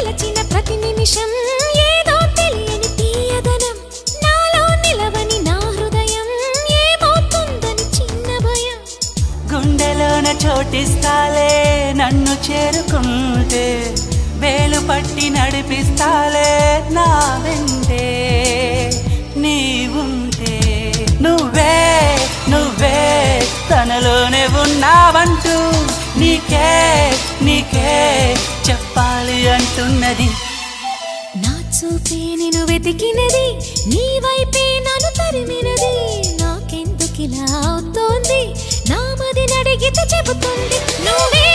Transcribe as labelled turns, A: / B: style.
A: గెలచిన ప్రతి నిమిషం ఏదో తెలియని తీయదనం నాలో నిలవని నా హృదయం ఏమవుతుందని చిన్న భయం
B: గుండెలోన చోటిస్తాలే నన్ను చేరుకుంటే వేలు పట్టి నడిపిస్తాలే నా వెంటే నీవుంటే నువ్వే నువ్వే తనలోనే ఉన్నావంటూ నీకే నీకే చెప్పాలి అంటున్నది
A: నా చూపే నిన్ను వెతికినది నీ వైపే నన్ను తరిమినది నాకెందుకిలా అవుతోంది నా మదిని అడిగితే చెబుతుంది నువ్వే